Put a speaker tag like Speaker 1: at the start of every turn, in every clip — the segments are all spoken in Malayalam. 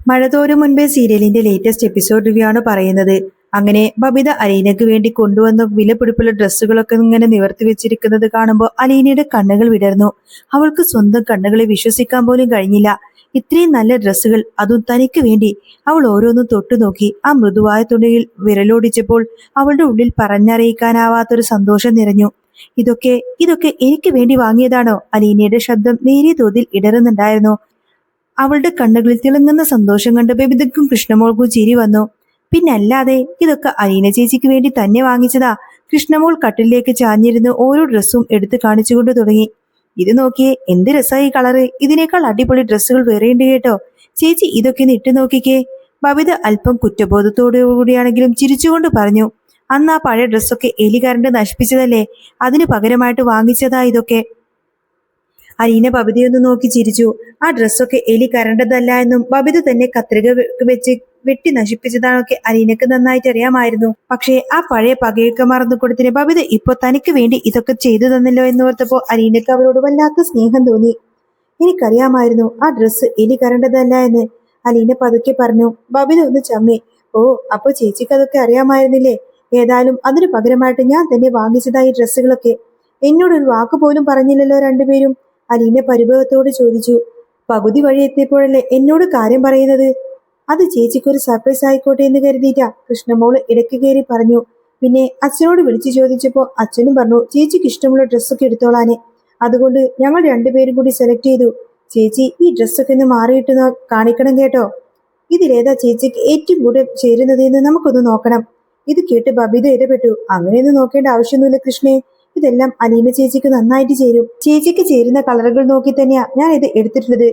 Speaker 1: മഴതോരും മുൻപേ സീരിയലിന്റെ ലേറ്റസ്റ്റ് എപ്പിസോഡ് റിവ്യൂ ആണ് പറയുന്നത്. അങ്ങനെ ബബിത അലീനക്ക് വേണ്ടി കൊണ്ടുവന്ന വിലപിടിപ്പുള്ള ഡ്രസ്സുകളൊക്കെ ഇങ്ങനെ നിവർത്തി വെച്ചിരിക്കുന്നത് കാണുമ്പോൾ അലീനയുടെ കണ്ണുകൾ വിടർന്നു. അവൾക്ക് സ്വന്തം കണ്ണുകളെ വിശ്വസിക്കാൻ പോലും കഴിഞ്ഞില്ല. ഇത്രയും നല്ല ഡ്രസ്സുകൾ, അതും തനിക്ക് വേണ്ടി. അവൾ ഓരോന്നും തൊട്ടു നോക്കി. ആ മൃദുവായ തുണിയിൽ വിരലോടിച്ചപ്പോൾ അവളുടെ ഉള്ളിൽ പറഞ്ഞറിയിക്കാനാവാത്തൊരു സന്തോഷം നിറഞ്ഞു. ഇതൊക്കെ ഇതൊക്കെ എനിക്ക് വേണ്ടി വാങ്ങിയതാണോ? അലീനയുടെ ശബ്ദം നേരിയ തോതിൽ ഇടറുന്നുണ്ടായിരുന്നു. അവളുടെ കണ്ണുകളിൽ തിളങ്ങുന്ന സന്തോഷം കണ്ട് ബബിതയ്ക്കും കൃഷ്ണമോൾക്കും ചിരി വന്നു. പിന്നല്ലാതെ, ഇതൊക്കെ അലീന ചേച്ചിക്ക് വേണ്ടി തന്നെ വാങ്ങിച്ചതാ. കൃഷ്ണമോൾ കട്ടിലേക്ക് ചാഞ്ഞിരുന്ന് ഓരോ ഡ്രസ്സും എടുത്തു കാണിച്ചുകൊണ്ട് തുടങ്ങി. ഇത് നോക്കിയേ, എന്ത് രസമായി കളറ്! ഇതിനേക്കാൾ അടിപൊളി ഡ്രസ്സുകൾ വേറെയുണ്ട് കേട്ടോ. ചേച്ചി ഇതൊക്കെ ഒന്ന് ഇട്ടു നോക്കിക്കേ. ബബിത അല്പം കുറ്റബോധത്തോടുകൂടിയാണെങ്കിലും ചിരിച്ചുകൊണ്ട് പറഞ്ഞു. അന്ന് ആ പഴയ ഡ്രസ്സൊക്കെ എലി കരണ്ട് നശിപ്പിച്ചതല്ലേ, അതിന് പകരമായിട്ട് വാങ്ങിച്ചതാ ഇതൊക്കെ. അലീന ബബിതയൊന്ന് നോക്കി ചിരിച്ചു. ആ ഡ്രസ്സൊക്കെ എലി കരണ്ടതല്ല എന്നും ബബിത തന്നെ കത്രിക വെച്ച് വെട്ടി നശിപ്പിച്ചതാണൊക്കെ അലീനക്ക് നന്നായിട്ട് അറിയാമായിരുന്നു. പക്ഷേ ആ പഴയ പകയൊക്കെ മറന്നു കൊടുത്തിന് ബബിത ഇപ്പൊ തനിക്ക് വേണ്ടി ഇതൊക്കെ ചെയ്തു തന്നല്ലോ എന്നോർത്തപ്പോ അലീനക്ക് അവരോട് വല്ലാത്ത സ്നേഹം തോന്നി. എനിക്കറിയാമായിരുന്നു ആ ഡ്രസ്സ് എലി കരണ്ടതല്ല എന്ന്, അലീന പതുക്കെ പറഞ്ഞു. ബബിത ഒന്ന് ചമ്മി. ഓ, അപ്പൊ ചേച്ചിക്ക് അതൊക്കെ അറിയാമായിരുന്നില്ലേ? ഏതായാലും അതിന് പകരമായിട്ട് ഞാൻ തന്നെ വാങ്ങിച്ചതായി ഡ്രസ്സുകളൊക്കെ. എന്നോടൊരു വാക്ക് പോലും പറഞ്ഞില്ലല്ലോ രണ്ടുപേരും, അലീന പരിഭവത്തോട് ചോദിച്ചു. പകുതി വഴി എത്തിയപ്പോഴല്ലേ എന്നോട് കാര്യം പറയുന്നത്? അത് ചേച്ചിക്കൊരു സർപ്രൈസ് ആയിക്കോട്ടെ എന്ന് കരുതിയിട്ടാ, കൃഷ്ണമോള് ഇടയ്ക്ക് കയറി പറഞ്ഞു. പിന്നെ അച്ഛനോട് വിളിച്ചു ചോദിച്ചപ്പോ അച്ഛനും പറഞ്ഞു ചേച്ചിക്ക് ഇഷ്ടമുള്ള ഡ്രസ്സൊക്കെ എടുത്തോളാന്. അതുകൊണ്ട് ഞങ്ങൾ രണ്ടുപേരും കൂടി സെലക്ട് ചെയ്തു. ചേച്ചി ഈ ഡ്രസ്സൊക്കെ ഒന്ന് മാറിയിട്ട് കാണിക്കണം കേട്ടോ. ഇതിലേതാ ചേച്ചിക്ക് ഏറ്റവും കൂടുതൽ ചേരുന്നത് എന്ന് നമുക്കൊന്ന് നോക്കണം. ഇത് കേട്ട് ബബിത ഇടപെട്ടു. അങ്ങനെയൊന്നും നോക്കേണ്ട ആവശ്യമൊന്നുമില്ല കൃഷ്ണേ, ഇതെല്ലാം അലീന ചേച്ചിക്ക് നന്നായിട്ട് ചേരും. ചേച്ചിക്ക് ചേരുന്ന കളറുകൾ നോക്കി തന്നെയാ ഞാൻ ഇത് എടുത്തിട്ടുള്ളത്.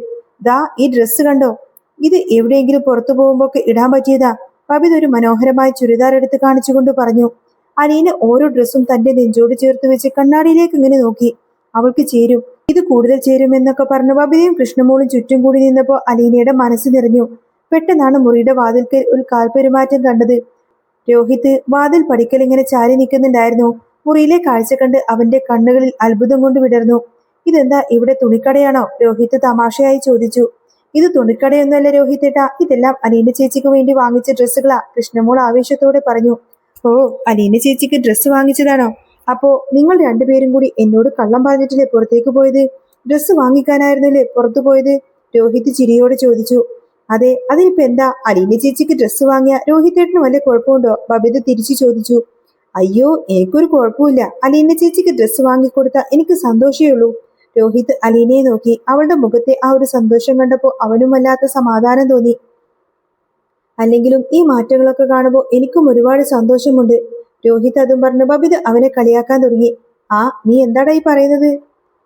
Speaker 1: ദാ ഈ ഡ്രസ്സ് കണ്ടോ, ഇത് എവിടെയെങ്കിലും പുറത്തു പോകുമ്പോ ഒക്കെ ഇടാൻ പറ്റിയതാ. ബബിത ഒരു മനോഹരമായ ചുരിദാർ എടുത്ത് കാണിച്ചുകൊണ്ട് പറഞ്ഞു. അലീന ഓരോ ഡ്രസ്സും തന്റെ നെഞ്ചോട് ചേർത്ത് വെച്ച് കണ്ണാടിയിലേക്ക് ഇങ്ങനെ നോക്കി. അവൾക്ക് ചേരും, ഇത് കൂടുതൽ ചേരും എന്നൊക്കെ പറഞ്ഞു ബബിതയും കൃഷ്ണമോളും ചുറ്റും കൂടി നിന്നപ്പോ അലീനയുടെ മനസ്സ് നിറഞ്ഞു. പെട്ടെന്നാണ് മുറിയുടെ വാതിൽക്കൽ ഒരു കാൽപെരുമാറ്റം കണ്ടത്. രോഹിത് വാതിൽ പടിക്കൽ ഇങ്ങനെ ചാരി നിൽക്കുന്നുണ്ടായിരുന്നു. മുറിയിലെ കാഴ്ച കണ്ട് അവന്റെ കണ്ണുകളിൽ അത്ഭുതം കൊണ്ട് വിടർന്നു. ഇതെന്താ, ഇവിടെ തുണിക്കടയാണോ? രോഹിത് തമാശയായി ചോദിച്ചു. ഇത് തുണിക്കടയൊന്നുമല്ല രോഹിത്തേട്ടാ, ഇതെല്ലാം അലീന ചേച്ചിക്ക് വേണ്ടി വാങ്ങിച്ച ഡ്രസ്സുകളാ, കൃഷ്ണമോൾ ആവേശത്തോടെ പറഞ്ഞു. ഓ, അലീന ചേച്ചിക്ക് ഡ്രസ്സ് വാങ്ങിച്ചതാണോ? അപ്പോ നിങ്ങൾ രണ്ടുപേരും കൂടി എന്നോട് കള്ളം പറഞ്ഞിട്ടില്ലേ പുറത്തേക്ക് പോയത്? ഡ്രസ്സ് വാങ്ങിക്കാനായിരുന്നല്ലേ പുറത്തു പോയത്? രോഹിത് ചിരിയോടെ ചോദിച്ചു. അതെ, അതിനിപ്പോ എന്താ? അലീന ചേച്ചിക്ക് ഡ്രസ്സ് വാങ്ങിയ രോഹിത്തേട്ടന് വല്ല കുഴപ്പമുണ്ടോ? ബബിത തിരിച്ചു ചോദിച്ചു. അയ്യോ, എനിക്കൊരു കുഴപ്പമില്ല. അലീന ചേച്ചിക്ക് ഡ്രസ്സ് വാങ്ങിക്കൊടുത്ത എനിക്ക് സന്തോഷമേ ഉള്ളൂ. രോഹിത് അലീനയെ നോക്കി. അവളുടെ മുഖത്തെ ആ ഒരു സന്തോഷം കണ്ടപ്പോൾ അവനും വല്ലാത്ത സമാധാനം തോന്നി. അല്ലെങ്കിലും ഈ മാറ്റങ്ങളൊക്കെ കാണുമ്പോൾ എനിക്കും ഒരുപാട് സന്തോഷമുണ്ട്. രോഹിത് അതും പറഞ്ഞ് ബബിത അവനെ കളിയാക്കാൻ തുടങ്ങി. ആ, നീ എന്താടാ ഈ പറയുന്നത്?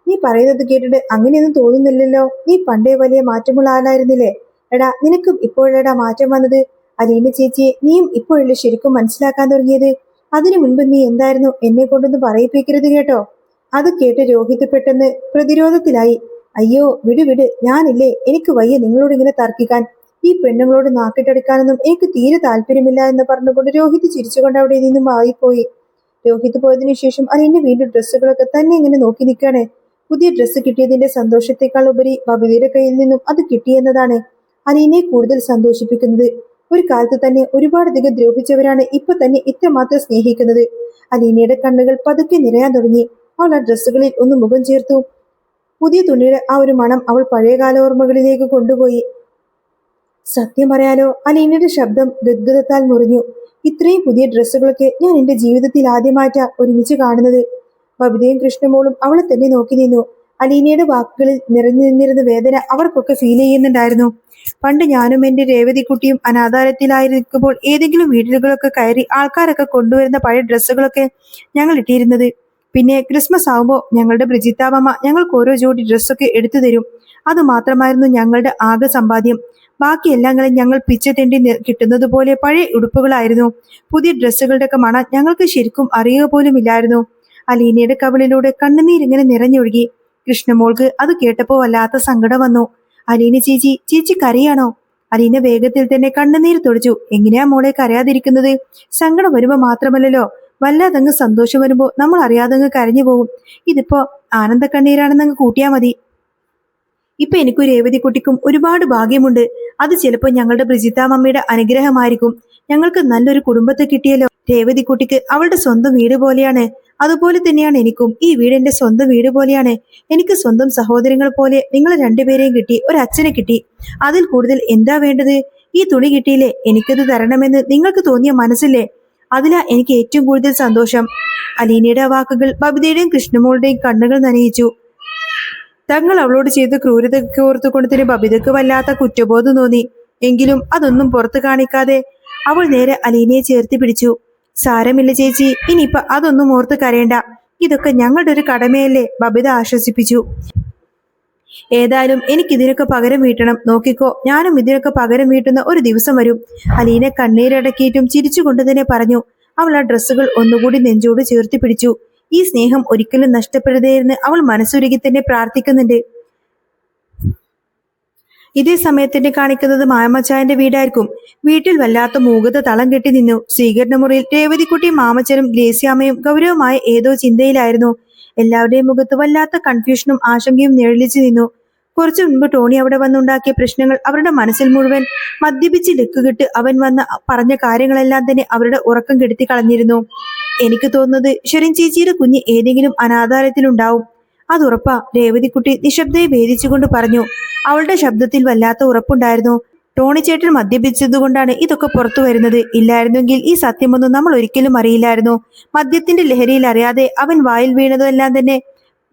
Speaker 1: നീ പറയുന്നത് കേട്ടിട്ട് അങ്ങനെയൊന്നും തോന്നുന്നില്ലല്ലോ. നീ പണ്ടേ വലിയ മാറ്റമുള്ള ആളായിരുന്നില്ലേ? എടാ, നിനക്കും ഇപ്പോഴെടാ മാറ്റം വന്നത്. അലീന ചേച്ചിയെ നീയും ഇപ്പോഴല്ലേ ശരിക്കും മനസ്സിലാക്കാൻ തുടങ്ങിയത്. അതിനു മുൻപ് നീ എന്തായിരുന്നു? എന്നെ കൊണ്ടൊന്ന് പറയിപ്പിക്കരുത് കേട്ടോ. അത് കേട്ട് രോഹിത് പെട്ടെന്ന് പ്രതിരോധത്തിലായി. അയ്യോ, വിട് വിട്, ഞാനില്ലേ, എനിക്ക് വയ്യ നിങ്ങളോട് ഇങ്ങനെ തർക്കിക്കാൻ. ഈ പെണ്ണുങ്ങളോട് നാക്കിട്ടടിക്കാനൊന്നും എനിക്ക് തീരെ താല്പര്യമില്ല എന്ന് പറഞ്ഞുകൊണ്ട് രോഹിത് ചിരിച്ചുകൊണ്ട് അവിടെ നിന്നും ആയിപ്പോയി. രോഹിത് പോയതിനു ശേഷം അലീന വീണ്ടും ഡ്രസ്സുകളൊക്കെ തന്നെ ഇങ്ങനെ നോക്കി നിൽക്കാണ്. പുതിയ ഡ്രസ്സ് കിട്ടിയതിന്റെ സന്തോഷത്തെക്കാൾ ഉപരി ബബിതയുടെ കയ്യിൽ നിന്നും അത് കിട്ടിയെന്നതാണ് അലീനയെ കൂടുതൽ സന്തോഷിപ്പിക്കുന്നത്. ഒരു കാലത്ത് തന്നെ ഒരുപാടധികം ദ്രോഹിച്ചവരാണ് ഇപ്പൊ തന്നെ ഇത്രമാത്രം സ്നേഹിക്കുന്നത്. അലീനയുടെ കണ്ണുകൾ പതുക്കെ നിറയാൻ തുടങ്ങി. അവൾ ആ ഡ്രസ്സുകളിൽ ഒന്ന് മുഖം ചേർത്തു. പുതിയ തുണിയുടെ ആ ഒരു മണം അവൾ പഴയകാല ഓർമ്മകളിലേക്ക് കൊണ്ടുപോയി. സത്യം പറയാലോ, അലീനയുടെ ശബ്ദം ഗദ്ഗതത്താൽ മുറിഞ്ഞു. ഇത്രയും പുതിയ ഡ്രസ്സുകളൊക്കെ ഞാൻ എന്റെ ജീവിതത്തിൽ ആദ്യമായിട്ടാ ഒരുമിച്ച് കാണുന്നത്. ബബിതയും കൃഷ്ണമോളും അവളെ തന്നെ നോക്കി നിന്നു. അലീനയുടെ വാക്കുകളിൽ നിറഞ്ഞു നിന്നിരുന്ന വേദന അവർക്കൊക്കെ ഫീൽ ചെയ്യുന്നുണ്ടായിരുന്നു. പണ്ട് ഞാനും എന്റെ രേവതിക്കുട്ടിയും അനാഥാലയത്തിലായിരിക്കുമ്പോൾ ഏതെങ്കിലും വീടുകളൊക്കെ കയറി ആൾക്കാരൊക്കെ കൊണ്ടുവരുന്ന പഴയ ഡ്രസ്സുകളൊക്കെ ഞങ്ങൾ ഇട്ടിരുന്നത്. പിന്നെ ക്രിസ്മസ് ആവുമ്പോൾ ഞങ്ങളുടെ ബ്രിജിത്താമ്മ ഞങ്ങൾക്ക് ഓരോ ജോഡി ഡ്രസ്സൊക്കെ എടുത്തു തരും. അതുമാത്രമായിരുന്നു ഞങ്ങളുടെ ആകെ സമ്പാദ്യം. ബാക്കി എല്ലാങ്ങളും ഞങ്ങൾ പിച്ച തെണ്ടി കിട്ടുന്നത് പോലെ പഴയ ഉടുപ്പുകളായിരുന്നു. പുതിയ ഡ്രസ്സുകളുടെ ഒക്കെ മണം ഞങ്ങൾക്ക് ശരിക്കും അറിയുക പോലും ഇല്ലായിരുന്നു. അലീനയുടെ കവിളിലൂടെ കണ്ണുനീരിങ്ങനെ നിറഞ്ഞൊഴുകി. കൃഷ്ണമോൾക്ക് അത് കേട്ടപ്പോൾ വല്ലാത്ത സങ്കടം വന്നു. അലീന ചേച്ചി, ചേച്ചി കരയാണോ? അലീന വേഗത്തിൽ തന്നെ കണ്ണുനീര് തുടച്ചു. എങ്ങനെയാ മോളെ കരയാതിരിക്കുന്നത്? സങ്കടം വരുമ്പോ മാത്രമല്ലല്ലോ, വല്ലാതങ്ങ് സന്തോഷം വരുമ്പോ നമ്മൾ അറിയാതങ്ങ് കരഞ്ഞു പോകും. ഇതിപ്പോ ആനന്ദ കണ്ണീരാണെന്നങ്ങ് കൂട്ടിയാ മതി. ഇപ്പൊ എനിക്കും രേവതിക്കുട്ടിക്കും ഒരുപാട് ഭാഗ്യമുണ്ട്. അത് ചിലപ്പോൾ ഞങ്ങളുടെ ബ്രിജിത്താമ്മയുടെ അനുഗ്രഹമായിരിക്കും. ഞങ്ങൾക്ക് നല്ലൊരു കുടുംബത്തെ കിട്ടിയല്ലോ. രേവതിക്കുട്ടിക്ക് അവളുടെ സ്വന്തം വീട് പോലെയാണ്. അതുപോലെ തന്നെയാണ് എനിക്കും. ഈ വീട് എന്റെ സ്വന്തം വീട് പോലെയാണ്. എനിക്ക് സ്വന്തം സഹോദരങ്ങൾ പോലെ നിങ്ങളെ രണ്ടുപേരെയും കിട്ടി, ഒരച്ഛനെ കിട്ടി. അതിൽ കൂടുതൽ എന്താ വേണ്ടത്? ഈ തുണി കിട്ടിയില്ലേ, എനിക്കത് തരണമെന്ന് നിങ്ങൾക്ക് തോന്നിയ മനസ്സില്ലേ, അതിലാ എനിക്ക് ഏറ്റവും കൂടുതൽ സന്തോഷം. അലീനയുടെ വാക്കുകൾ ബബിതയുടെയും കൃഷ്ണമോളുടെയും കണ്ണുകൾ നനയിച്ചു. തങ്ങൾ അവളോട് ചെയ്ത ക്രൂരതയ്ക്ക് ഓർത്തുകൊണ്ട് തന്നെ ബബിതയ്ക്ക് വല്ലാത്ത കുറ്റബോധം തോന്നി. എങ്കിലും അതൊന്നും പുറത്തു കാണിക്കാതെ അവൾ നേരെ അലീനയെ ചേർത്ത് പിടിച്ചു. സാരമില്ല ചേച്ചി, ഇനിയിപ്പൊ അതൊന്നും ഓർത്ത് കരയണ്ട. ഇതൊക്കെ ഞങ്ങളുടെ ഒരു കടമയല്ലേ, ബബിത ആശ്വസിപ്പിച്ചു. ഏതായാലും എനിക്കിതിനൊക്കെ പകരം വീട്ടണം. നോക്കിക്കോ, ഞാനും ഇതിനൊക്കെ പകരം വീട്ടുന്ന ഒരു ദിവസം വരും. അലീന കണ്ണീരടക്കിയിട്ടും ചിരിച്ചുകൊണ്ട് തന്നെ പറഞ്ഞു. അവൾ ആ ഡ്രസ്സുകൾ ഒന്നുകൂടി നെഞ്ചോട് ചേർത്ത് പിടിച്ചു. ഈ സ്നേഹം ഒരിക്കലും നഷ്ടപ്പെടരുതേ എന്ന് അവൾ മനസ്സുരുകി തന്നെ പ്രാർത്ഥിക്കുന്നുണ്ട്. ഇതേ സമയത്തിന്റെ കാണിക്കുന്നത് മാമച്ചായന്റെ വീടായിരിക്കും. വീട്ടിൽ വല്ലാത്ത മൂകത തളം കെട്ടി നിന്നു. സ്വീകരണ മുറിയിൽ രേവതിക്കുട്ടിയും മാമച്ചനും ഗ്രേസ്യാമ്മയും ഗൗരവമായ ഏതോ ചിന്തയിലായിരുന്നു. എല്ലാവരുടെയും മുഖത്ത് വല്ലാത്ത കൺഫ്യൂഷനും ആശങ്കയും നിഴലിച്ചു നിന്നു. കുറച്ചു മുൻപ് ടോണി അവിടെ വന്നുണ്ടാക്കിയ പ്രശ്നങ്ങൾ അവരുടെ മനസ്സിൽ മുഴുവൻ മദ്യപിച്ച് ലക്കുകെട്ട് അവൻ വന്ന് പറഞ്ഞ കാര്യങ്ങളെല്ലാം തന്നെ അവരുടെ ഉറക്കം കെടുത്തി കളഞ്ഞിരുന്നു. എനിക്ക് തോന്നുന്നത് ഷെറിൻ ചേച്ചിയുടെ കുഞ്ഞ് ഏതെങ്കിലും അനാഥാലയത്തിലുണ്ടാവും. അതുറപ്പാ, രേവതിക്കുട്ടി നിശബ്ദയെ ഭേദിച്ചുകൊണ്ട് പറഞ്ഞു. അവളുടെ ശബ്ദത്തിൽ വല്ലാത്ത ഉറപ്പുണ്ടായിരുന്നു. ടോണി ചേട്ടൻ മദ്യപിച്ചതുകൊണ്ടാണ് ഇതൊക്കെ പുറത്തു വരുന്നത്. ഇല്ലായിരുന്നെങ്കിൽ ഈ സത്യമൊന്നും നമ്മൾ ഒരിക്കലും അറിയില്ലായിരുന്നു. മദ്യത്തിന്റെ ലഹരിയിൽ അറിയാതെ അവൻ വായിൽ വീണതെല്ലാം തന്നെ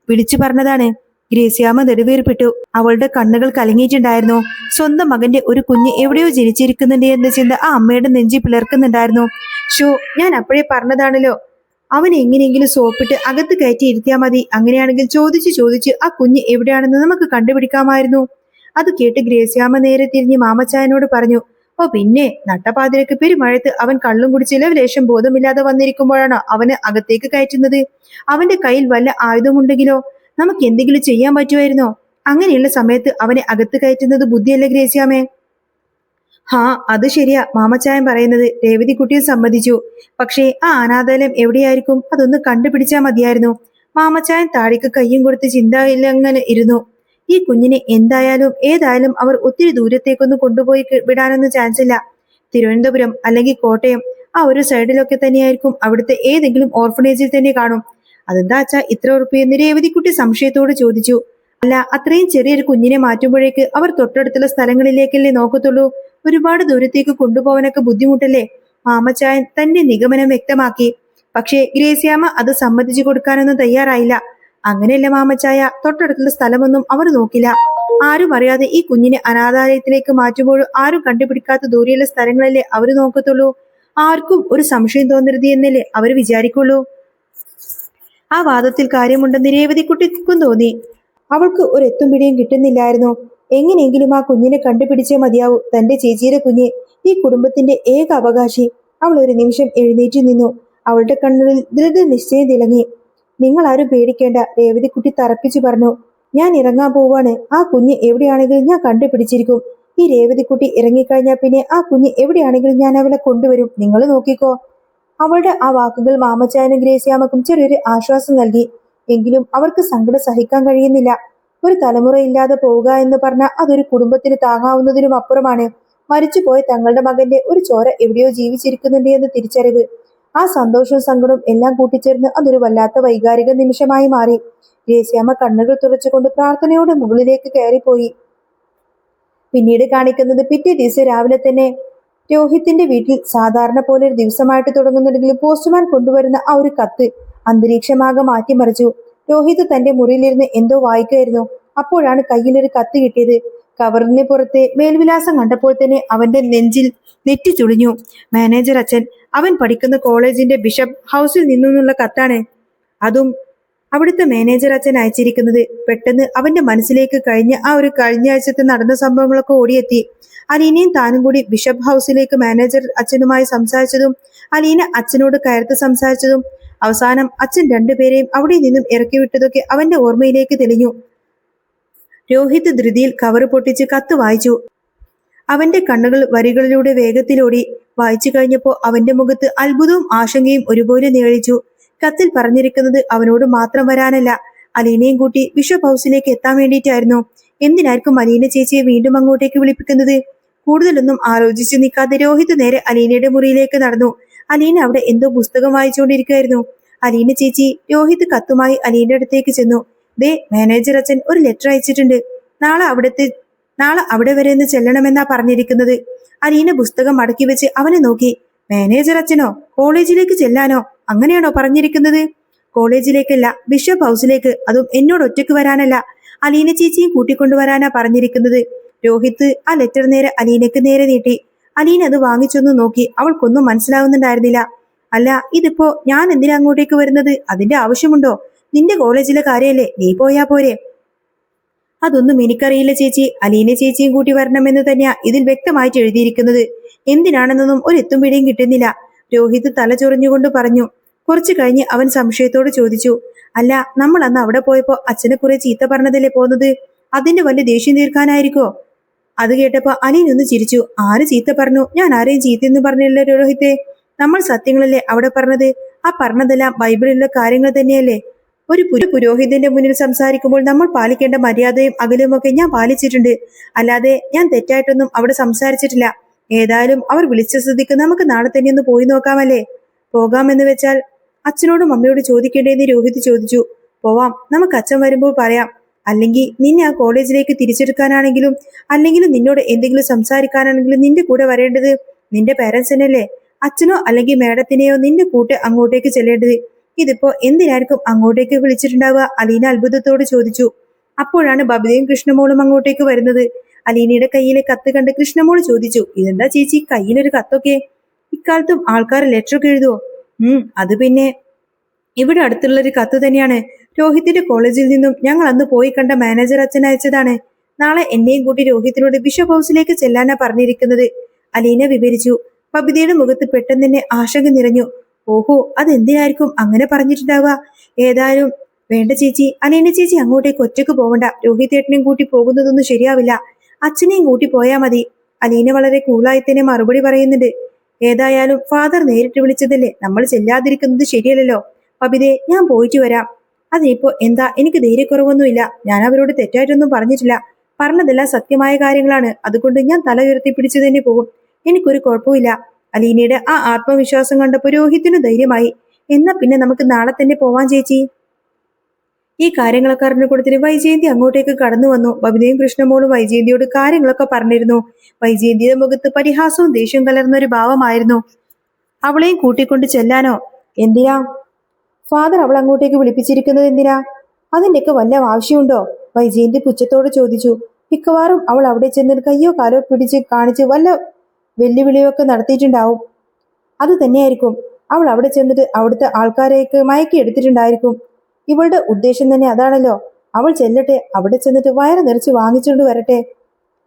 Speaker 1: വിളിച്ചു പറഞ്ഞതാണ്. ഗ്രേസ്യാമ്മ നെടുവേർപ്പെട്ടു. അവളുടെ കണ്ണുകൾ കലങ്ങിയിട്ടുണ്ടായിരുന്നു. സ്വന്തം മകന്റെ ഒരു കുഞ്ഞ് എവിടെയോ ജനിച്ചിരിക്കുന്നുണ്ട് എന്ന ചിന്ത ആ അമ്മയുടെ നെഞ്ചി പിളർക്കുന്നുണ്ടായിരുന്നു. ഷോ, ഞാൻ അപ്പോഴേ പറഞ്ഞതാണല്ലോ, അവൻ എങ്ങനെയെങ്കിലും സോപ്പിട്ട് അകത്ത് കയറ്റി ഇരുത്തിയാൽ മതി. അങ്ങനെയാണെങ്കിൽ ചോദിച്ച് ചോദിച്ച് ആ കുഞ്ഞ് എവിടെയാണെന്ന് നമുക്ക് കണ്ടുപിടിക്കാമായിരുന്നു. അത് കേട്ട് ഗ്രേസ്യാമ്മ നേരെ തിരിഞ്ഞ് മാമച്ചായനോട് പറഞ്ഞു. ഓ പിന്നെ, നട്ടപ്പാതിരക്ക് പെരുമഴത്ത് അവൻ കള്ളും കുടിച്ച് ലവലേശം ബോധമില്ലാതെ വന്നിരിക്കുമ്പോഴാണ് അവന് അകത്തേക്ക് കയറ്റുന്നത്. അവന്റെ കയ്യിൽ വല്ല ആയുധമുണ്ടെങ്കിലോ, നമുക്ക് എന്തെങ്കിലും ചെയ്യാൻ പറ്റുമായിരുന്നോ? അങ്ങനെയുള്ള സമയത്ത് അവനെ അകത്ത് കയറ്റുന്നത് ബുദ്ധിയല്ലേ ഗ്രേസ്യാമ്മേ? ഹാ, അത് ശരിയാ മാമച്ചായൻ പറയുന്നത്. രേവതിക്കുട്ടിയും സമ്മതിച്ചു. പക്ഷേ ആ അനാഥാലയം എവിടെയായിരിക്കും? അതൊന്ന് കണ്ടുപിടിച്ചാൽ മതിയായിരുന്നു. മാമച്ചായൻ താടിക്ക് കയ്യും കൊടുത്ത് ചിന്തയിലങ്ങനെ ഇരുന്നു. ഈ കുഞ്ഞിനെ എന്തായാലും ഏതായാലും അവർ ഒത്തിരി ദൂരത്തേക്കൊന്നും കൊണ്ടുപോയി വിടാനൊന്നും ചാൻസ് ഇല്ല. തിരുവനന്തപുരം അല്ലെങ്കിൽ കോട്ടയം, ആ ഒരു സൈഡിലൊക്കെ തന്നെയായിരിക്കും. അവിടുത്തെ ഏതെങ്കിലും ഓർഫനേജിൽ തന്നെ കാണും. അതെന്താ അച്ഛാ ഇത്ര ഉറപ്പിയെന്ന് രേവതിക്കുട്ടി സംശയത്തോട് ചോദിച്ചു. അല്ല, അത്രയും ചെറിയൊരു കുഞ്ഞിനെ മാറ്റുമ്പോഴേക്ക് അവർ തൊട്ടടുത്തുള്ള സ്ഥലങ്ങളിലേക്കല്ലേ നോക്കത്തുള്ളൂ. ഒരുപാട് ദൂരത്തേക്ക് കൊണ്ടുപോകാനൊക്കെ ബുദ്ധിമുട്ടല്ലേ? മാമച്ചായൻ തന്റെ നിഗമനം വ്യക്തമാക്കി. പക്ഷേ ഗ്രേസ്യാമ്മ അത് സമ്മതിച്ചു കൊടുക്കാനൊന്നും തയ്യാറായില്ല. അങ്ങനെയല്ല മാമച്ചായ, തൊട്ടടുത്തുള്ള സ്ഥലമൊന്നും അവർ നോക്കില്ല. ആരും അറിയാതെ ഈ കുഞ്ഞിനെ അനാഥാലയത്തിലേക്ക് മാറ്റുമ്പോൾ ആരും കണ്ടുപിടിക്കാത്ത ദൂരെയുള്ള സ്ഥലങ്ങളല്ലേ അവർ നോക്കത്തുള്ളൂ. ആർക്കും ഒരു സംശയം തോന്നരുത് എന്നല്ലേ അവർ വിചാരിക്കുള്ളൂ. ആ വാദത്തിൽ കാര്യമുണ്ടെന്ന് രേവതിക്കുട്ടിക്കും തോന്നി. അവൾക്ക് ഒരു എത്തും പിടിയും കിട്ടുന്നില്ലായിരുന്നു. എങ്ങനെയെങ്കിലും ആ കുഞ്ഞിനെ കണ്ടുപിടിച്ചേ മതിയാവൂ. തന്റെ ചേച്ചിയുടെ കുഞ്ഞ്, ഈ കുടുംബത്തിന്റെ ഏക അവകാശി. അവൾ ഒരു നിമിഷം എഴുന്നേറ്റു നിന്നു. അവളുടെ കണ്ണുകളിൽ ദൃഢനിശ്ചയം തിളങ്ങി. നിങ്ങൾ ആരും പേടിക്കേണ്ട, രേവതിക്കുട്ടി തറപ്പിച്ചു പറഞ്ഞു. ഞാൻ ഇറങ്ങാൻ പോവാണ്. ആ കുഞ്ഞ് എവിടെയാണെങ്കിലും ഞാൻ കണ്ടുപിടിച്ചിരിക്കും. ഈ രേവതിക്കുട്ടി ഇറങ്ങിക്കഴിഞ്ഞാൽ പിന്നെ ആ കുഞ്ഞ് എവിടെയാണെങ്കിലും ഞാൻ അവളെ കൊണ്ടുവരും. നിങ്ങൾ നോക്കിക്കോ. അവളുടെ ആ വാക്കുകൾ മാമച്ചായനും ഗ്രേസ്യാമ്മക്കും ചെറിയൊരു ആശ്വാസം നൽകി. എങ്കിലും അവർക്ക് സങ്കടം സഹിക്കാൻ കഴിയുന്നില്ല. ഒരു തലമുറയില്ലാതെ പോവുക എന്ന് പറഞ്ഞാൽ അതൊരു കുടുംബത്തിന് താങ്ങാവുന്നതിനും അപ്പുറമാണ്. മരിച്ചുപോയ തങ്ങളുടെ മകന്റെ ഒരു ചോര എവിടെയോ ജീവിച്ചിരിക്കുന്നുണ്ട് എന്ന് തിരിച്ചറിവ്, ആ സന്തോഷവും സങ്കടവും എല്ലാം കൂട്ടിച്ചേർന്ന് അതൊരു വല്ലാത്ത വൈകാരിക നിമിഷമായി മാറി. ഗ്രേസ്യാമ്മ കണ്ണുകൾ തുറച്ചുകൊണ്ട് പ്രാർത്ഥനയോടെ മുകളിലേക്ക് കയറിപ്പോയി. പിന്നീട് കാണിക്കുന്നത് പിറ്റേ ദിവസം രാവിലെ തന്നെ രോഹിത്തിന്റെ വീട്ടിൽ സാധാരണ പോലെ ഒരു ദിവസമായിട്ട് തുടങ്ങുന്നുണ്ടെങ്കിലും പോസ്റ്റ്മാൻ കൊണ്ടുവരുന്ന ആ ഒരു കത്ത് അന്തരീക്ഷമാകെ മാറ്റിമറിച്ചു. രോഹിത് തന്റെ മുറിയിലിരുന്ന് എന്തോ വായിക്കുമായിരുന്നു. അപ്പോഴാണ് കയ്യിലൊരു കത്ത് കിട്ടിയത്. കവറിന് പുറത്തെ മേൽവിലാസം കണ്ടപ്പോൾ തന്നെ അവന്റെ നെഞ്ചിൽ നെറ്റി ചുളിഞ്ഞു. മാനേജർ അച്ഛൻ, അവൻ പഠിക്കുന്ന കോളേജിന്റെ ബിഷപ്പ് ഹൗസിൽ നിന്നുള്ള കത്താണ്. അതും അവിടുത്തെ മാനേജർ അച്ഛൻ അയച്ചിരിക്കുന്നത്. പെട്ടെന്ന് അവന്റെ മനസ്സിലേക്ക് കഴിഞ്ഞ ആഴ്ചത്തെ നടന്ന സംഭവങ്ങളൊക്കെ ഓടിയെത്തി. അലീനയും താനും കൂടി ബിഷപ്പ് ഹൗസിലേക്ക് മാനേജർ അച്ഛനുമായി സംസാരിച്ചതും, അലീന അച്ഛനോട് കയർത്ത് സംസാരിച്ചതും, അവസാനം അച്ഛൻ രണ്ടുപേരെയും അവിടെ നിന്നും ഇറക്കി വിട്ടതൊക്കെ അവന്റെ ഓർമ്മയിലേക്ക് തെളിഞ്ഞു. രോഹിത് ധൃതിയിൽ കവറ് പൊട്ടിച്ച് കത്ത് വായിച്ചു. അവന്റെ കണ്ണുകൾ വരികളിലൂടെ വേഗത്തിലോടി. വായിച്ചു കഴിഞ്ഞപ്പോൾ അവന്റെ മുഖത്ത് അത്ഭുതവും ആശങ്കയും ഒരുപോലെ നിഴലിച്ചു. കത്തിൽ പറഞ്ഞിരിക്കുന്നത് അവനോട് മാത്രം വരാനല്ല, അലീനയും കൂട്ടി ബിഷപ്പ് ഹൗസിലേക്ക് എത്താൻ വേണ്ടിയിട്ടായിരുന്നു. എന്തിനായിരിക്കും അലീന ചേച്ചിയെ വീണ്ടും അങ്ങോട്ടേക്ക് വിളിപ്പിക്കുന്നത്? കൂടുതലൊന്നും ആലോചിച്ച് നിൽക്കാതെ രോഹിത് നേരെ അലീനയുടെ മുറിയിലേക്ക് നടന്നു. അലീന അവിടെ എന്തോ പുസ്തകം വായിച്ചുകൊണ്ടിരിക്കുകയായിരുന്നു. അലീന ചേച്ചി, രോഹിത് കത്തുമായി അലീനയുടെ അടുത്തേക്ക് ചെന്നു. ദേ, മാനേജർ അച്ഛൻ ഒരു ലെറ്റർ അയച്ചിട്ടുണ്ട്. നാളെ അവിടെ വരെ ഒന്ന് ചെല്ലണമെന്നാ പറഞ്ഞിരിക്കുന്നത്. അലീന പുസ്തകം മടക്കി വെച്ച് അവനെ നോക്കി. മാനേജർ അച്ഛനോ? കോളേജിലേക്ക് ചെല്ലാനോ? അങ്ങനെയാണോ പറഞ്ഞിരിക്കുന്നത്? കോളേജിലേക്കല്ല, ബിഷപ്പ് ഹൗസിലേക്ക്. അതും എന്നോട് ഒറ്റയ്ക്ക് വരാനല്ല, അലീന ചേച്ചിയും കൂട്ടിക്കൊണ്ടുവരാനാ പറഞ്ഞിരിക്കുന്നത്. രോഹിത് ആ ലെറ്റർ നേരെ അലീനക്ക് നേരെ നീട്ടി. അലീന അത് വാങ്ങിച്ചൊന്ന് നോക്കി. അവൾക്കൊന്നും മനസ്സിലാവുന്നുണ്ടായിരുന്നില്ല. അല്ല, ഇതിപ്പോ ഞാൻ എന്തിനാ അങ്ങോട്ടേക്ക് വരുന്നത്? അതിന്റെ ആവശ്യമുണ്ടോ? നിന്റെ കോളേജിലെ കാര്യമല്ലേ, നീ പോയാ പോരെ? അതൊന്നും എനിക്കറിയില്ല ചേച്ചി. അലീന ചേച്ചിയും കൂട്ടി വരണമെന്ന് തന്നെയാ ഇതിൽ വ്യക്തമായിട്ട് എഴുതിയിരിക്കുന്നത്. എന്തിനാണെന്നൊന്നും ഒരു എത്തും പിടിയും കിട്ടുന്നില്ല. രോഹിത് തല ചൊറിഞ്ഞുകൊണ്ട് പറഞ്ഞു. കുറച്ചു കഴിഞ്ഞ് അവൻ സംശയത്തോട് ചോദിച്ചു, അല്ല, നമ്മൾ അന്ന് അവിടെ പോയപ്പോ അച്ഛനെ കുറെ ചീത്ത പറഞ്ഞതല്ലേ പോന്നത്? അതിന്റെ വലിയ ദേഷ്യം തീർക്കാനായിരിക്കോ? അത് കേട്ടപ്പോ അലീൻ ഒന്ന് ചിരിച്ചു. ആര് ചീത്ത പറഞ്ഞു? ഞാൻ ആരെയും ചീത്തയെന്ന് പറഞ്ഞില്ല രോഹിത്തെ. നമ്മൾ സത്യങ്ങളല്ലേ അവിടെ പറഞ്ഞത്. ആ പറഞ്ഞതെല്ലാം ബൈബിളിലുള്ള കാര്യങ്ങൾ തന്നെയല്ലേ. ഒരു പുരോഹിതന്റെ മുന്നിൽ സംസാരിക്കുമ്പോൾ നമ്മൾ പാലിക്കേണ്ട മര്യാദയും അകലുമൊക്കെ ഞാൻ പാലിച്ചിട്ടുണ്ട്. അല്ലാതെ ഞാൻ തെറ്റായിട്ടൊന്നും അവിടെ സംസാരിച്ചിട്ടില്ല. ഏതായാലും അവർ വിളിച്ച സ്ഥിതിക്ക് നമുക്ക് നാളെ തന്നെ ഒന്ന് പോയി നോക്കാമല്ലേ? പോകാമെന്ന് വെച്ചാൽ അച്ഛനോടും അമ്മയോട് ചോദിക്കേണ്ടതെന്ന് രോഹിത് ചോദിച്ചു. പോവാം, നമുക്ക് അച്ഛൻ വരുമ്പോൾ പറയാം. അല്ലെങ്കിൽ നിന്നെ ആ കോളേജിലേക്ക് തിരിച്ചെടുക്കാനാണെങ്കിലും അല്ലെങ്കിലും നിന്നോട് എന്തെങ്കിലും സംസാരിക്കാനാണെങ്കിലും നിന്റെ കൂടെ വരേണ്ടത് നിന്റെ പേരൻസ് തന്നെയല്ലേ. അച്ഛനോ അല്ലെങ്കിൽ മേഡത്തിനെയോ നിന്റെ കൂട്ട് അങ്ങോട്ടേക്ക് ചെല്ലേണ്ടത്. ഇതിപ്പോ എന്തിനായിരിക്കും അങ്ങോട്ടേക്ക് വിളിച്ചിട്ടുണ്ടാവുക? അലീന അത്ഭുതത്തോട് ചോദിച്ചു. അപ്പോഴാണ് ബബിതയും കൃഷ്ണമോളും അങ്ങോട്ടേക്ക് വരുന്നത്. അലീനയുടെ കയ്യിലെ കത്ത് കണ്ട് കൃഷ്ണമോൾ ചോദിച്ചു, ഇതെന്താ ചേച്ചി കയ്യിലൊരു കത്തൊക്കെ? ഇക്കാലത്തും ആൾക്കാർ ലെറ്ററൊക്കെ എഴുതുവോ? അത് പിന്നെ ഇവിടെ അടുത്തുള്ളൊരു കത്ത് തന്നെയാണ്. രോഹിത്തിന്റെ കോളേജിൽ നിന്നും ഞങ്ങൾ അന്ന് പോയി കണ്ട മാനേജർ അച്ഛൻ അയച്ചതാണ്. നാളെ എന്നെയും കൂട്ടി രോഹിത്തിനോട് ബിഷപ്പ് ഹൗസിലേക്ക് ചെല്ലാനാ പറഞ്ഞിരിക്കുന്നത്. അലീന വിവരിച്ചു. ബബിതയുടെ മുഖത്ത് പെട്ടെന്ന് തന്നെ ആശങ്ക നിറഞ്ഞു. ഓഹോ, അതെന്തിനായിരിക്കും അങ്ങനെ പറഞ്ഞിട്ടുണ്ടാവുക? ഏതായാലും വേണ്ട ചേച്ചി, അലീന ചേച്ചി അങ്ങോട്ടേക്ക് ഒറ്റയ്ക്ക് പോവണ്ട. രോഹിതേട്ടനെയും കൂട്ടി പോകുന്നതൊന്നും ശരിയാവില്ല. അച്ഛനെയും കൂട്ടി പോയാ മതി. അലീന വളരെ കൂളായി തന്നെ മറുപടി പറയുന്നുണ്ട്. ഏതായാലും ഫാദർ നേരിട്ട് വിളിച്ചതല്ലേ, നമ്മൾ ചെല്ലാതിരിക്കുന്നത് ശരിയല്ലല്ലോ. ബബിതേ, ഞാൻ പോയിട്ട് വരാം. അതിനിപ്പോ എന്താ, എനിക്ക് ധൈര്യക്കുറവൊന്നുമില്ല. ഞാൻ അവരോട് തെറ്റായിട്ടൊന്നും പറഞ്ഞിട്ടില്ല. പറഞ്ഞതെല്ലാം സത്യമായ കാര്യങ്ങളാണ്. അതുകൊണ്ട് ഞാൻ തല ഉയർത്തി പിടിച്ചു തന്നെ പോകും. എനിക്കൊരു കുഴപ്പമില്ല. അലീനയുടെ ആ ആത്മവിശ്വാസം കണ്ടപ്പോ രോഹിത്തിനു ധൈര്യമായി. എന്നാ പിന്നെ നമുക്ക് നാളെ തന്നെ പോവാൻ ചേച്ചി. ഈ കാര്യങ്ങളൊക്കെ അറിഞ്ഞു കൊടുത്തിട്ട് വൈജയന്തി അങ്ങോട്ടേക്ക് കടന്നു വന്നു. ബബിതയും കൃഷ്ണമോളും വൈജയന്തിയോട് കാര്യങ്ങളൊക്കെ പറഞ്ഞിരുന്നു. വൈജയന്തിയുടെ മുഖത്ത് പരിഹാസവും ദേഷ്യം കലർന്നൊരു ഭാവമായിരുന്നു. അവളെയും കൂട്ടിക്കൊണ്ട് ചെല്ലാനോ? എന്തിനാ ഫാദർ അവൾ അങ്ങോട്ടേക്ക് വിളിപ്പിച്ചിരിക്കുന്നത്? എന്തിനാ? അതിന്റെയൊക്കെ വല്ല ആവശ്യമുണ്ടോ? വൈജയന്തി പുച്ഛത്തോട് ചോദിച്ചു. മിക്കവാറും അവൾ അവിടെ ചെന്നിട്ട് കയ്യോ കാലോ പിടിച്ച് കാണിച്ച് വല്ല വെല്ലുവിളിയൊക്കെ നടത്തിയിട്ടുണ്ടാവും. അത് തന്നെയായിരിക്കും. അവൾ അവിടെ ചെന്നിട്ട് അവിടുത്തെ ആൾക്കാരെയൊക്കെ മയക്കി എടുത്തിട്ടുണ്ടായിരിക്കും. ഇവളുടെ ഉദ്ദേശം തന്നെ അതാണല്ലോ. അവൾ ചെല്ലട്ടെ, അവിടെ ചെന്നിട്ട് വയറ് നിറച്ച് വാങ്ങിച്ചുകൊണ്ട് വരട്ടെ.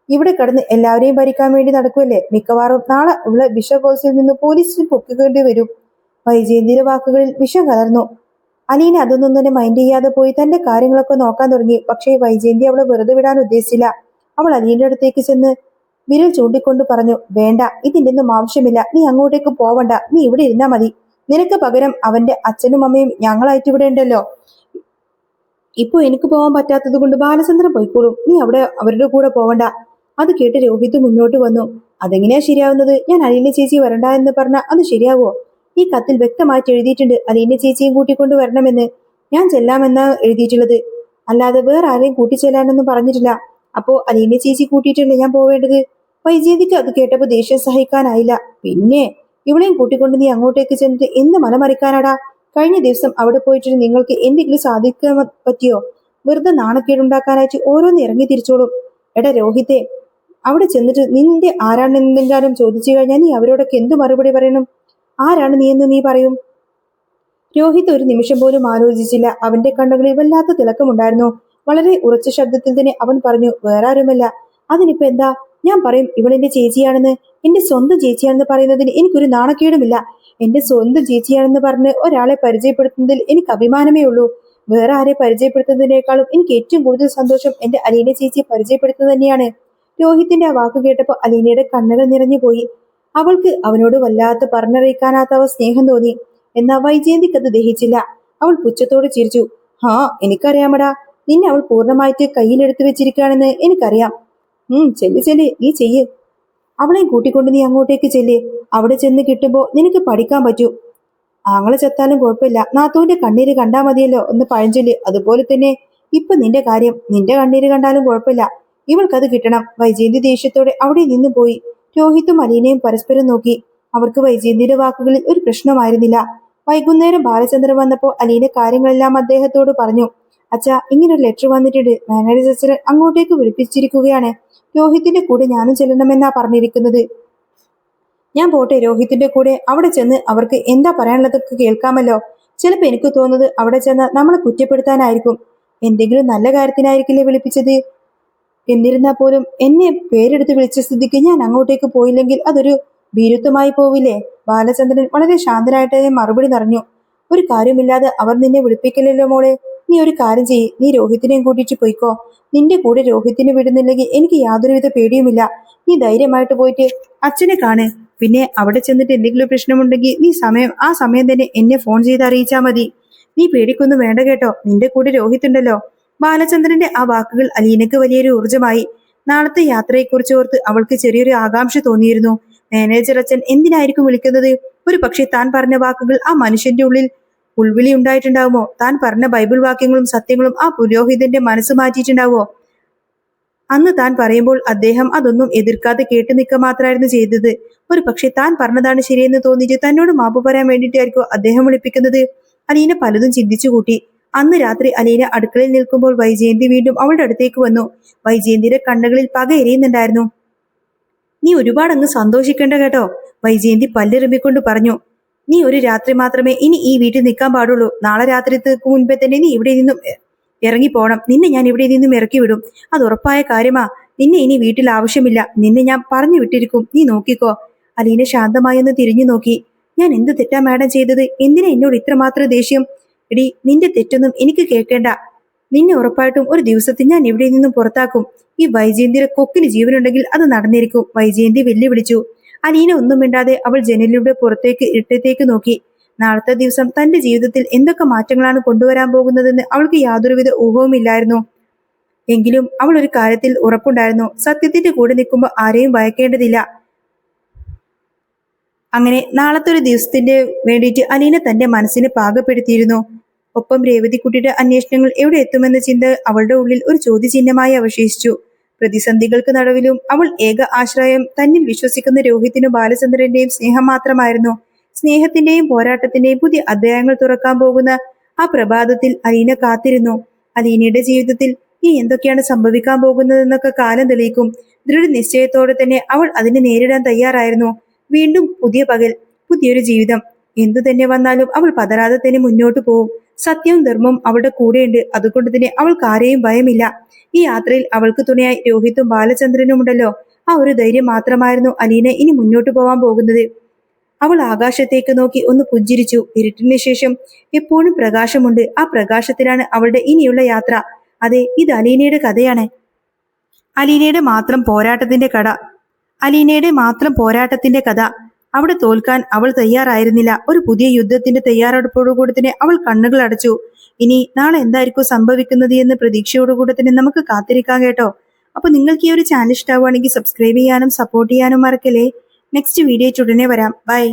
Speaker 1: ഇവിടെ കടന്ന് എല്ലാവരെയും ഭരിക്കാൻ വേണ്ടി നടക്കുമല്ലേ. മിക്കവാറും നാളെ ഇവളെ ബിഷപ്പ് ഹൗസിൽ നിന്ന് പോലീസിൽ പൊക്കിക്കേണ്ടി വരും. വൈജയന്തിയുടെ വാക്കുകളിൽ വിഷം കലർന്നു. അലീന അതൊന്നും തന്നെ മൈൻഡ് ചെയ്യാതെ പോയി തന്റെ കാര്യങ്ങളൊക്കെ നോക്കാൻ തുടങ്ങി. പക്ഷേ വൈജയന്തി അവളെ വെറുതെ വിടാൻ ഉദ്ദേശിച്ചില്ല. അവൾ അലീനയുടെ അടുത്തേക്ക് ചെന്ന് വിരൽ ചൂണ്ടിക്കൊണ്ട് പറഞ്ഞു, വേണ്ട, ഇതിന്റെ ഒന്നും ആവശ്യമില്ല. നീ അങ്ങോട്ടേക്ക് പോവണ്ട. നീ ഇവിടെ ഇരുന്നാ മതി. നിനക്ക് പകരം അവന്റെ അച്ഛനും അമ്മയും ഞങ്ങളായിട്ട് ഇവിടെ ഉണ്ടല്ലോ. ഇപ്പൊ എനിക്ക് പോകാൻ പറ്റാത്തത് കൊണ്ട് ബാലചന്ദ്രൻ പോയിക്കോളും. നീ അവിടെ അവരുടെ കൂടെ പോവണ്ട. അത് കേട്ട് രോഹിത് മുന്നോട്ട് വന്നു. അതെങ്ങനെയാ ശരിയാവുന്നത്? ഞാൻ അലീന ചേച്ചി വരണ്ട എന്ന് പറഞ്ഞാൽ അത് ശരിയാവോ? ഈ കത്തിൽ വ്യക്തമായിട്ട് എഴുതിയിട്ടുണ്ട് അലീന ചേച്ചിയും കൂട്ടിക്കൊണ്ട് വരണമെന്ന്. ഞാൻ ചെല്ലാമെന്നാ എഴുതിയിട്ടുള്ളത്, അല്ലാതെ വേറെ ആരെയും കൂട്ടിച്ചെല്ലാനൊന്നും പറഞ്ഞിട്ടില്ല. അപ്പോ അലീന ചേച്ചി കൂട്ടിയിട്ടല്ലേ ഞാൻ പോവേണ്ടത്? വൈജയന്തിക്ക് അത് കേട്ടപ്പോ ദേഷ്യം സഹിക്കാനായില്ല. പിന്നെ ഇവളെയും കൂട്ടിക്കൊണ്ട് നീ അങ്ങോട്ടേക്ക് ചെന്നിട്ട് എന്ത് മലമറിക്കാനാടാ? കഴിഞ്ഞ ദിവസം അവിടെ പോയിട്ട് നിങ്ങൾക്ക് എന്തെങ്കിലും സാധിക്കാൻ പറ്റിയോ? വെറുതെ നാണക്കേടുണ്ടാക്കാനായിട്ട് ഓരോന്ന് ഇറങ്ങി തിരിച്ചോളും. എടാ രോഹിത്തെ, അവിടെ ചെന്നിട്ട് നിന്റെ ആരാണെന്തെങ്കിലും ചോദിച്ചു കഴിഞ്ഞാൽ നീ അവരോടൊക്കെ എന്ത് മറുപടി പറയണം? ആരാണ് നീ എന്ന് നീ പറയും? രോഹിത് ഒരു നിമിഷം പോലും ആലോചിച്ചില്ല. അവന്റെ കണ്ണുകളിൽ വല്ലാത്ത തിളക്കമുണ്ടായിരുന്നു. വളരെ ഉറച്ച ശബ്ദത്തിൽ തന്നെ അവൻ പറഞ്ഞു, വേറെ ആരുമല്ല. അതിനിപ്പോ എന്താ? ഞാൻ പറയും ഇവളെന്റെ ചേച്ചിയാണെന്ന്. എന്റെ സ്വന്തം ചേച്ചിയാണെന്ന് പറയുന്നതിന് എനിക്കൊരു നാണക്കേടുമില്ല. എന്റെ സ്വന്തം ചേച്ചിയാണെന്ന് പറഞ്ഞ് ഒരാളെ പരിചയപ്പെടുത്തുന്നതിൽ എനിക്ക് അഭിമാനമേ ഉള്ളൂ. വേറെ ആരെ പരിചയപ്പെടുത്തുന്നതിനേക്കാളും എനിക്ക് ഏറ്റവും കൂടുതൽ സന്തോഷം എന്റെ അലീന ചേച്ചിയെ പരിചയപ്പെടുത്തുന്നത് തന്നെയാണ്. രോഹിത്തിന്റെ ആ വാക്ക് കേട്ടപ്പോൾ അലീനയുടെ കണ്ണുകൾ നിറഞ്ഞുപോയി. അവൾക്ക് അവനോട് വല്ലാത്ത പറഞ്ഞറിയിക്കാനാത്തവ സ്നേഹം തോന്നി. എന്നാൽ വൈജയന്തിക്ക് അത് ദഹിച്ചില്ല. അവൾ പുച്ഛത്തോട് ചിരിച്ചു. ഹാ, എനിക്കറിയാമടാ, നിന്നെ അവൾ പൂർണ്ണമായിട്ട് കയ്യിലെടുത്ത് വെച്ചിരിക്കുകയാണെന്ന് എനിക്കറിയാം. ചെല്ല് ചെല്ല്, നീ ചെയ്യ്. അവളെയും കൂട്ടിക്കൊണ്ട് നീ അങ്ങോട്ടേക്ക് ചെല്ല്. അവിടെ ചെന്ന് കിട്ടുമ്പോ നിനക്ക് പഠിക്കാൻ പറ്റൂ. ആങ്ങളെ ചത്താലും കുഴപ്പമില്ല, നാത്തൂന്റെ കണ്ണീര് കണ്ടാ മതിയല്ലോ ഒന്ന് പഴഞ്ചൊല്ല്. അതുപോലെ തന്നെ ഇപ്പൊ നിന്റെ കാര്യം, നിന്റെ കണ്ണീര് കണ്ടാലും കുഴപ്പമില്ല, ഇവൾക്കത് കിട്ടണം. വൈജയന്തി ദേഷ്യത്തോടെ അവിടെ നിന്ന് പോയി. രോഹിത്തും അലീനയും പരസ്പരം നോക്കി. അവർക്ക് വൈജയന്തിയുടെ വാക്കുകളിൽ ഒരു പ്രശ്നമായിരുന്നില്ല. വൈകുന്നേരം ബാലചന്ദ്രൻ വന്നപ്പോ അലീന കാര്യങ്ങളെല്ലാം അദ്ദേഹത്തോട് പറഞ്ഞു. അച്ഛാ, ഇങ്ങനൊരു ലെറ്റർ വന്നിട്ടുണ്ട്. മാനേജർ അച്ഛൻ അങ്ങോട്ടേക്ക് വിളിപ്പിച്ചിരിക്കുകയാണ്. രോഹിത്തിന്റെ കൂടെ ഞാനും ചെല്ലണമെന്നാ പറഞ്ഞിരിക്കുന്നത്. ഞാൻ പോട്ടെ രോഹിത്തിന്റെ കൂടെ? അവിടെ ചെന്ന് അവർക്ക് എന്താ പറയാനുള്ളതൊക്കെ കേൾക്കാമല്ലോ. ചിലപ്പോ എനിക്ക് തോന്നുന്നത് അവിടെ ചെന്ന് നമ്മളെ കുറ്റപ്പെടുത്താനായിരിക്കും. എന്തെങ്കിലും നല്ല കാര്യത്തിനായിരിക്കില്ലേ വിളിപ്പിച്ചത്. എന്നിരുന്നാൽ പോലും എന്നെ പേരെടുത്ത് വിളിച്ച സ്ഥിതിക്ക് ഞാൻ അങ്ങോട്ടേക്ക് പോയില്ലെങ്കിൽ അതൊരു ഭീരുത്വമായി പോവില്ലേ? ബാലചന്ദ്രൻ വളരെ ശാന്തനായിട്ട് മറുപടി പറഞ്ഞു. ഒരു കാര്യമില്ലാതെ അവർ നിന്നെ വിളിപ്പിക്കില്ലല്ലോ മോളെ. നീ ഒരു കാര്യം ചെയ്യ്, നീ രോഹിത്തിനെയും കൂട്ടിയിട്ട് പോയിക്കോ. നിന്റെ കൂടെ രോഹിത്തിനെ വിടുന്നില്ലെങ്കിൽ എനിക്ക് യാതൊരുവിധ പേടിയുമില്ല. നീ ധൈര്യമായിട്ട് പോയിട്ട് അച്ഛനെ കാണ്. പിന്നെ അവിടെ ചെന്നിട്ട് എന്തെങ്കിലും പ്രശ്നമുണ്ടെങ്കിൽ നീ ആ സമയം തന്നെ എന്നെ ഫോൺ ചെയ്ത് അറിയിച്ചാൽ മതി. നീ പേടിക്കൊന്നും വേണ്ട കേട്ടോ, നിന്റെ കൂടെ രോഹിത് ഉണ്ടല്ലോ. ബാലചന്ദ്രന്റെ ആ വാക്കുകൾ അലീനക്ക് വലിയൊരു ഊർജ്ജമായി. നാളത്തെ യാത്രയെക്കുറിച്ച് ഓർത്ത് അവൾക്ക് ചെറിയൊരു ആകാംക്ഷ തോന്നിയിരുന്നു. മാനേജർ അച്ഛൻ എന്തിനായിരിക്കും വിളിക്കുന്നത്? ഒരു പക്ഷേ താൻ പറഞ്ഞ വാക്കുകൾ ആ മനുഷ്യന്റെ ഉള്ളിൽ ഉൾവിളി ഉണ്ടായിട്ടുണ്ടാവുമോ? താൻ പറഞ്ഞ ബൈബിൾ വാക്യങ്ങളും സത്യങ്ങളും ആ പുരോഹിതന്റെ മനസ്സ് മാറ്റിയിട്ടുണ്ടാവോ? അന്ന് താൻ പറയുമ്പോൾ അദ്ദേഹം അതൊന്നും എതിർക്കാതെ കേട്ടു നിൽക്കുക മാത്രമായിരുന്നു ചെയ്തത്. ഒരു പക്ഷെ താൻ പറഞ്ഞതാണ് ശരിയെന്ന് തോന്നിയിട്ട് തന്നോട് മാപ്പ് പറയാൻ വേണ്ടിയിട്ടായിരിക്കും അദ്ദേഹം വിളിപ്പിക്കുന്നത്. അലീന പലതും ചിന്തിച്ചു കൂട്ടി. അന്ന് രാത്രി അലീന അടുക്കളയിൽ നിൽക്കുമ്പോൾ വൈജയന്തി വീണ്ടും അവളുടെ അടുത്തേക്ക് വന്നു. വൈജയന്തിയുടെ കണ്ണുകളിൽ പക എരിയുന്നുണ്ടായിരുന്നു. നീ ഒരുപാട് അങ്ങ് സന്തോഷിക്കേണ്ട കേട്ടോ, വൈജയന്തി പല്ലെറുമ്പിക്കൊണ്ട് പറഞ്ഞു. നീ ഒരു രാത്രി മാത്രമേ ഇനി ഈ വീട്ടിൽ നിൽക്കാൻ പാടുള്ളൂ. നാളെ രാത്രിക്ക് മുൻപേ തന്നെ നീ ഇവിടെ നിന്നും ഇറങ്ങിപ്പോണം. നിന്നെ ഞാൻ ഇവിടെ നിന്നും ഇറക്കി വിടും. അത് ഉറപ്പായ കാര്യമാ. നിന്നെ ഇനി വീട്ടിൽ ആവശ്യമില്ല. നിന്നെ ഞാൻ പറഞ്ഞു വിട്ടിരിക്കും. നീ നോക്കിക്കോ. അലീന ശാന്തമായൊന്ന് തിരിഞ്ഞു നോക്കി. ഞാൻ എന്ത് തെറ്റാ മാഡം ചെയ്തത്? എന്തിനാ എന്നോട് ഇത്രമാത്രം ദേഷ്യം? എടി, നിന്റെ തെറ്റൊന്നും എനിക്ക് കേൾക്കേണ്ട. നിന്നെ ഉറപ്പായിട്ടും ഒരു ദിവസത്തിൽ ഞാൻ ഇവിടെ നിന്നും പുറത്താക്കും. ഈ വൈജയന്തിയുടെ കൊക്കിന് ജീവനുണ്ടെങ്കിൽ അത് നടന്നിരിക്കും, വൈജയന്തി വെല്ലുവിളിച്ചു. അലീന ഒന്നും മിണ്ടാതെ അവൾ ജനലിലൂടെ പുറത്തേക്ക് ഇരുട്ടത്തേക്ക് നോക്കി. നാളത്തെ ദിവസം തന്റെ ജീവിതത്തിൽ എന്തൊക്കെ മാറ്റങ്ങളാണ് കൊണ്ടുവരാൻ പോകുന്നതെന്ന് അവൾക്ക് യാതൊരുവിധ ഊഹവുമില്ലായിരുന്നു. എങ്കിലും അവൾ ഒരു കാര്യത്തിൽ ഉറപ്പുണ്ടായിരുന്നു. സത്യത്തിന്റെ കൂടെ നിൽക്കുമ്പോൾ ആരെയും ഭയക്കേണ്ടതില്ല. അങ്ങനെ നാളത്തെ ഒരു ദിവസത്തിന്റെ വേണ്ടിയിട്ട് അലീന തന്റെ മനസ്സിനെ പാകപ്പെടുത്തിയിരുന്നു. ഒപ്പം രേവതിക്കുട്ടിയുടെ അന്വേഷണങ്ങൾ എവിടെ എത്തുമെന്ന ചിന്ത അവളുടെ ഉള്ളിൽ ഒരു ചോദ്യചിഹ്നമായി അവശേഷിച്ചു. പ്രതിസന്ധികൾക്ക് നടുവിലും അവൾ ഏക ആശ്രയം തന്നിൽ വിശ്വസിക്കുന്ന രോഹിത്തിനും ബാലചന്ദ്രന്റെയും സ്നേഹം മാത്രമായിരുന്നു. സ്നേഹത്തിന്റെയും പോരാട്ടത്തിന്റെയും പുതിയ അധ്യായങ്ങൾ തുറക്കാൻ പോകുന്ന ആ പ്രഭാതത്തിൽ അലീന കാത്തിരുന്നു. അലീനയുടെ ജീവിതത്തിൽ ഈ എന്തൊക്കെയാണ് സംഭവിക്കാൻ പോകുന്നതെന്നൊക്കെ കാലം തെളിയിക്കും. ദൃഢനിശ്ചയത്തോടെ തന്നെ അവൾ അതിനെ നേരിടാൻ തയ്യാറായിരുന്നു. വീണ്ടും പുതിയ പകൽ, പുതിയൊരു ജീവിതം. എന്തു തന്നെ വന്നാലും അവൾ പതരാതെ തന്നെ മുന്നോട്ടു പോവും. സത്യവും ധർമ്മവും അവളുടെ കൂടെയുണ്ട്. അതുകൊണ്ട് തന്നെ അവൾക്ക് ആരെയും ഭയമില്ല. ഈ യാത്രയിൽ അവൾക്ക് തുണയായി രോഹിത്തും ബാലചന്ദ്രനും ഉണ്ടല്ലോ. ആ ഒരു ധൈര്യം മാത്രമായിരുന്നു അലീന ഇനി മുന്നോട്ടു പോവാൻ പോകുന്നത്. അവൾ ആകാശത്തേക്ക് നോക്കി ഒന്ന് പുഞ്ചിരിച്ചു. ഇരുട്ടിന് ശേഷം എപ്പോഴും പ്രകാശമുണ്ട്. ആ പ്രകാശത്തിലാണ് അവളുടെ ഇനിയുള്ള യാത്ര. അതെ, ഇത് അലീനയുടെ കഥയാണ്. അലീനയുടെ മാത്രം പോരാട്ടത്തിന്റെ കഥ. അവിടെ തോൽക്കാൻ അവൾ തയ്യാറായിരുന്നില്ല. ഒരു പുതിയ യുദ്ധത്തിന്റെ തയ്യാറെടുപ്പോടുകൂടി തന്നെ അവൾ കണ്ണുകൾ അടച്ചു. ഇനി നാളെ എന്തായിരിക്കും സംഭവിക്കുന്നത് എന്ന് പ്രതീക്ഷയോടുകൂടി തന്നെ നമുക്ക് കാത്തിരിക്കാം കേട്ടോ. അപ്പൊ നിങ്ങൾക്ക് ഈ ഒരു ചാനൽ ഇഷ്ടമാവുകയാണെങ്കിൽ സബ്സ്ക്രൈബ് ചെയ്യാനും സപ്പോർട്ട് ചെയ്യാനും മറക്കല്ലേ. നെക്സ്റ്റ് വീഡിയോ ഉടനെ വരാം. ബൈ.